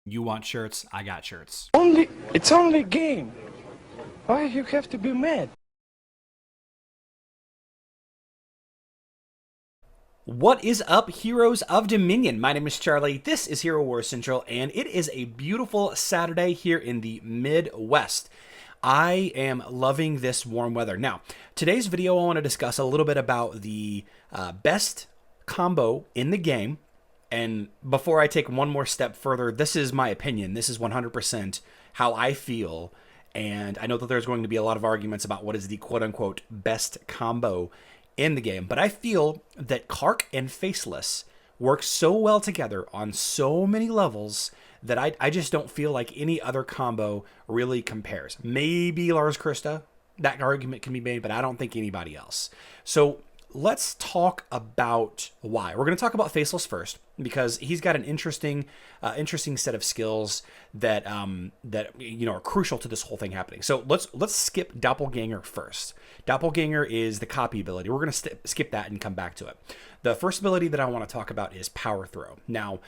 You want shirts? I got shirts. It's only a game. Why you have to be mad? What is up, heroes of Dominion? My name is Charlie. This is Hero Wars Central, and it is a beautiful Saturday here in the Midwest. I am loving this warm weather. Now, today's video, I want to discuss a little bit about the best combo in the game. And before I take one more step further, this is my opinion. This is 100% how I feel. And I know that there's going to be a lot of arguments about what is the quote-unquote best combo in the game. But I feel that Kark and Faceless work so well together on so many levels that I just don't feel like any other combo really compares. Maybe Lars Krista, that argument can be made, but I don't think anybody else. So let's talk about why. We're going to talk about Faceless first because he's got an interesting set of skills that are crucial to this whole thing happening. So let's skip Doppelganger first. Doppelganger is the copy ability. We're going to skip that and come back to it. The first ability that I want to talk about is Power Throw. Now,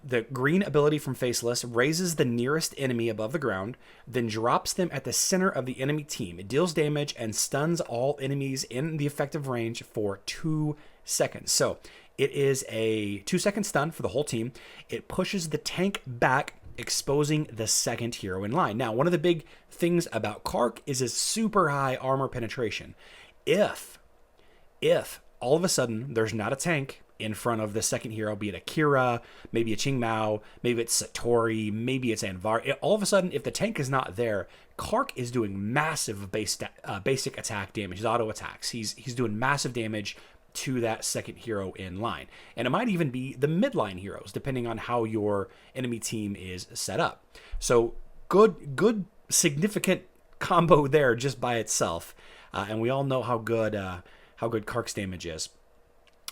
the green ability from Faceless raises the nearest enemy above the ground, then drops them at the center of the enemy team. It deals damage and stuns all enemies in the effective range for 2 seconds. So it is a 2-second stun for the whole team. It pushes the tank back, exposing the second hero in line. Now, one of the big things about Kark is his super high armor penetration. If all of a sudden there's not a tank in front of the second hero, be it Akira, maybe a Qingmao, maybe it's Satori, maybe it's Anvar. All of a sudden, if the tank is not there, Kark is doing massive basic attack damage, his auto attacks. He's doing massive damage to that second hero in line. And it might even be the midline heroes, depending on how your enemy team is set up. So good significant combo there just by itself. And we all know how good Kark's damage is.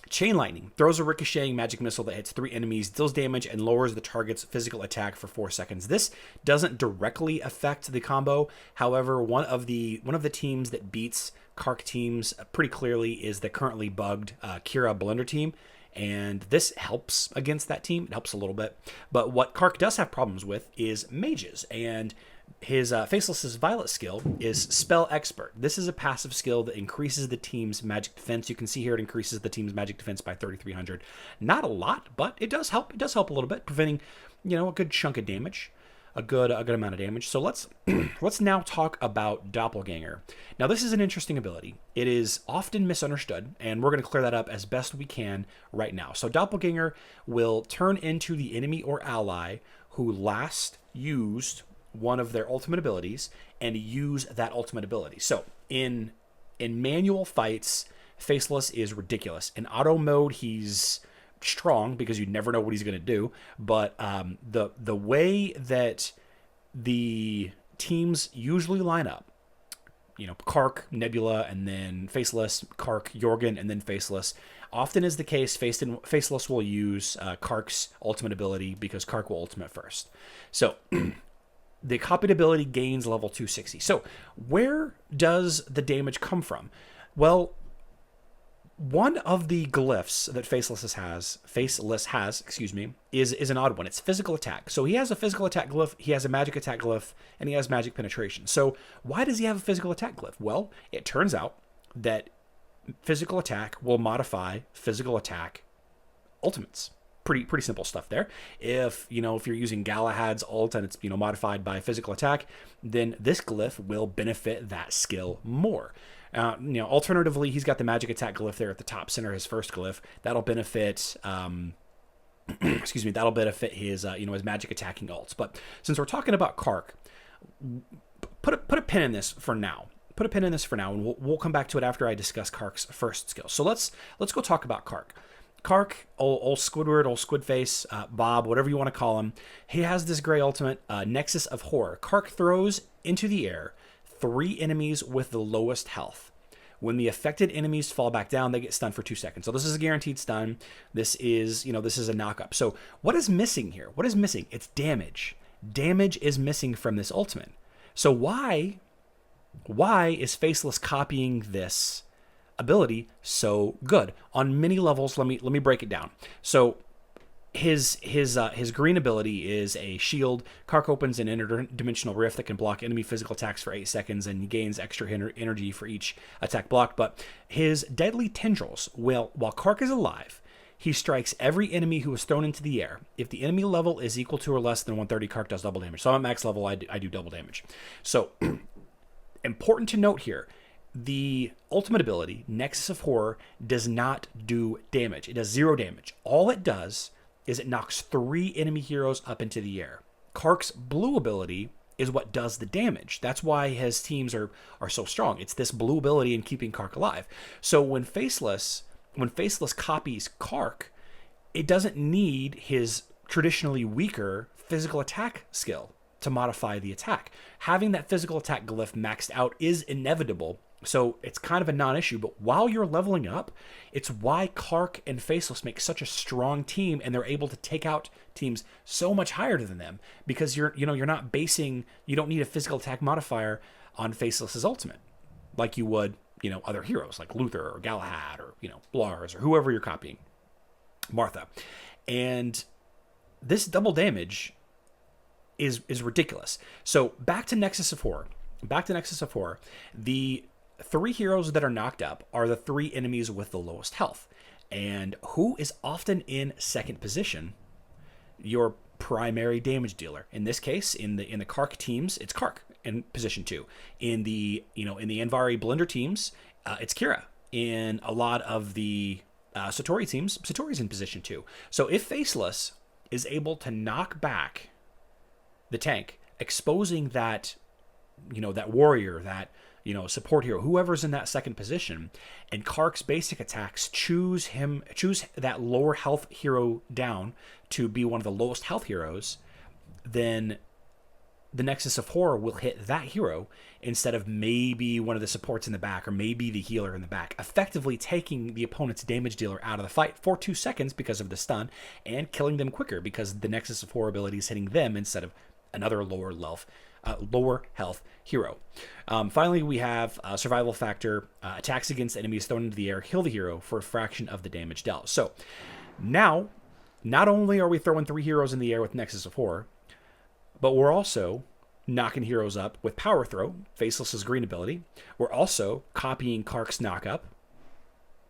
Chain Lightning throws a ricocheting magic missile that hits 3 enemies, deals damage, and lowers the target's physical attack for 4 seconds. This doesn't directly affect the combo. However, one of the teams that beats Kark teams pretty clearly is the currently bugged Kira Blender team, and this helps against that team. It helps a little bit. But what Kark does have problems with is mages, and his Faceless's Violet skill is Spell Expert. This is a passive skill that increases the team's magic defense. You can see here it increases the team's magic defense by 3,300. Not a lot, but it does help. It does help a little bit, preventing a good chunk of damage, a good amount of damage. So let's now talk about Doppelganger. Now this is an interesting ability. It is often misunderstood, and we're going to clear that up as best we can right now. So Doppelganger will turn into the enemy or ally who last used one of their ultimate abilities and use that ultimate ability. So in manual fights, Faceless is ridiculous. In auto mode, he's strong because you never know what he's going to do. But the way that the teams usually line up, Kark, Nebula, and then Faceless, Kark, Jorgen, and then Faceless. Often is the case, Faceless will use Kark's ultimate ability because Kark will ultimate first. So the copied ability gains level 260. So where does the damage come from? Well, one of the glyphs that Faceless has, is an odd one. It's physical attack. So he has a physical attack glyph, he has a magic attack glyph, and he has magic penetration. So why does he have a physical attack glyph? Well, it turns out that physical attack will modify physical attack ultimates. Pretty simple stuff there. If you're using Galahad's ult and it's modified by physical attack, then this glyph will benefit that skill more. Alternatively, he's got the magic attack glyph there at the top center, his first glyph. That'll benefit that'll benefit his his magic attacking ults. But since we're talking about Kark, put a pin in this for now. Put a pin in this for now, and we'll come back to it after I discuss Kark's first skill. So let's go talk about Kark. Kark, old Squidward, old Squidface, Bob, whatever you want to call him, he has this gray ultimate, Nexus of Horror. Kark throws into the air 3 enemies with the lowest health. When the affected enemies fall back down, they get stunned for 2 seconds. So this is a guaranteed stun. This is a knock-up. So what is missing here? What is missing? It's damage. Damage is missing from this ultimate. So why is Faceless copying this ability so good on many levels? Let me break it down. So his green ability is a shield. Kark opens an interdimensional rift that can block enemy physical attacks for 8 seconds, and he gains extra energy for each attack blocked. But his deadly tendrils, while Kark is alive, he strikes every enemy who is thrown into the air. If the enemy level is equal to or less than 130, Kark does double damage. So I'm at max level, I do double damage. So important to note here, the ultimate ability, Nexus of Horror, does not do damage. It does 0 damage. All it does is it knocks 3 enemy heroes up into the air. Kark's blue ability is what does the damage. That's why his teams are so strong. It's this blue ability in keeping Kark alive. So when Faceless copies Kark, it doesn't need his traditionally weaker physical attack skill to modify the attack. Having that physical attack glyph maxed out is inevitable, so it's kind of a non-issue. But while you're leveling up, it's why Kark and Faceless make such a strong team, and they're able to take out teams so much higher than them, because you don't need a physical attack modifier on Faceless's ultimate like you would, other heroes like Luther or Galahad or, Lars or whoever you're copying, Martha. And this double damage is ridiculous. So back to Nexus of Horror. The 3 heroes that are knocked up are the 3 enemies with the lowest health. And who is often in second position? Your primary damage dealer. In this case, in the Kark teams, it's Kark in position 2. In the Anvari Blender teams, it's Kira. In a lot of the Satori teams, Satori's in position 2. So if Faceless is able to knock back the tank, exposing that warrior, that support hero, whoever's in that second position, and Kark's basic attacks choose that lower health hero down to be one of the lowest health heroes, then the Nexus of Horror will hit that hero instead of maybe one of the supports in the back, or maybe the healer in the back, effectively taking the opponent's damage dealer out of the fight for 2 seconds because of the stun, and killing them quicker because the Nexus of Horror ability is hitting them instead of another lower health hero. Finally, we have survival factor. Attacks against enemies thrown into the air heal the hero for a fraction of the damage dealt. So now, not only are we throwing 3 heroes in the air with Nexus of Horror, but we're also knocking heroes up with Power Throw, Faceless's green ability. We're also copying Kark's knock up,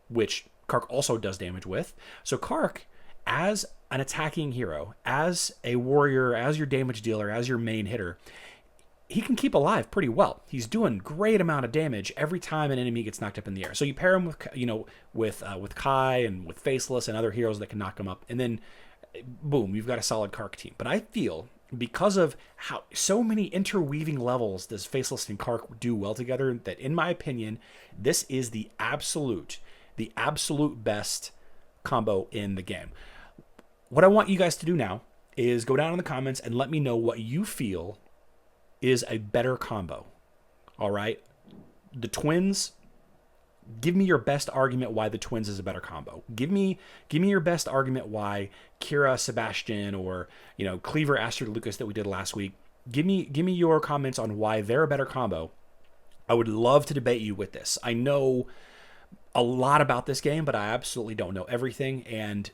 which Kark also does damage with. So Kark, as an attacking hero, as a warrior, as your damage dealer, as your main hitter, he can keep alive pretty well. He's doing great amount of damage every time an enemy gets knocked up in the air. So you pair him with Kai and with Faceless and other heroes that can knock him up, and then boom, you've got a solid Kark team. But I feel, because of how so many interweaving levels does Faceless and Kark do well together, that in my opinion, this is the absolute best combo in the game. What I want you guys to do now is go down in the comments and let me know what you feel is a better combo. All right? The twins, give me your best argument why the twins is a better combo. Give me your best argument why Kira, Sebastian, or Cleaver, Astrid, Lucas that we did last week. Give me your comments on why they're a better combo. I would love to debate you with this. I know a lot about this game, but I absolutely don't know everything, and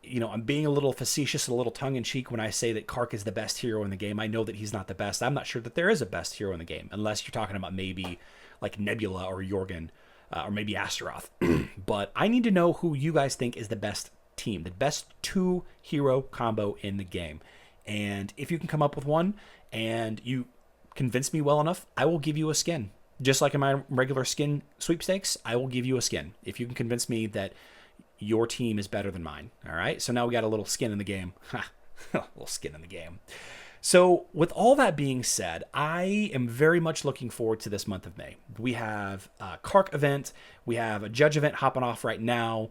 I'm being a little facetious, a little tongue-in-cheek when I say that Kark is the best hero in the game. I know that he's not the best. I'm not sure that there is a best hero in the game, unless you're talking about maybe like Nebula or Jorgen, or maybe Astaroth. But I need to know who you guys think is the best team, the best 2-hero combo in the game. And if you can come up with one and you convince me well enough, I will give you a skin. Just like in my regular skin sweepstakes, I will give you a skin if you can convince me that your team is better than mine. All right. So now we got a little skin in the game. A little skin in the game. So with all that being said, I am very much looking forward to this month of May. We have a Kark event. We have a Judge event hopping off right now.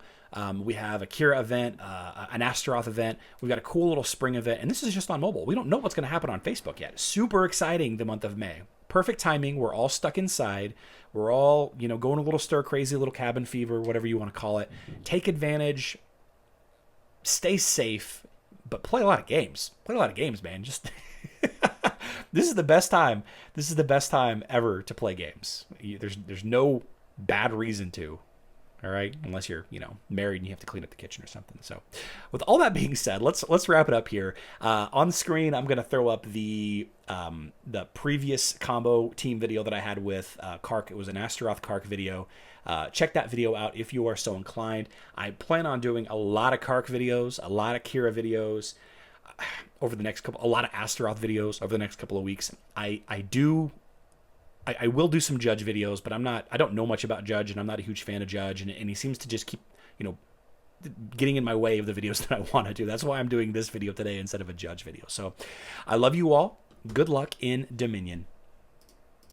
We have a Kira event, an Astaroth event. We've got a cool little spring event. And this is just on mobile. We don't know what's going to happen on Facebook yet. Super exciting, the month of May. Perfect timing. We're all stuck inside. We're all, going a little stir crazy, a little cabin fever, whatever you want to call it. Take advantage. Stay safe, but play a lot of games. Play a lot of games, man. Just this is the best time. This is the best time ever to play games. There's no bad reason to. All right, unless you're married and you have to clean up the kitchen or something. So, with all that being said, let's wrap it up here. On the screen, I'm gonna throw up the previous combo team video that I had with Kark. It was an Astaroth Kark video. Check that video out if you are so inclined. I plan on doing a lot of Kark videos, a lot of Kira videos over the next couple, a lot of Astaroth videos over the next couple of weeks. I will do some Judge videos, but I don't know much about Judge, and I'm not a huge fan of Judge, and he seems to just keep, getting in my way of the videos that I want to do. That's why I'm doing this video today instead of a Judge video. So I love you all. Good luck in Dominion.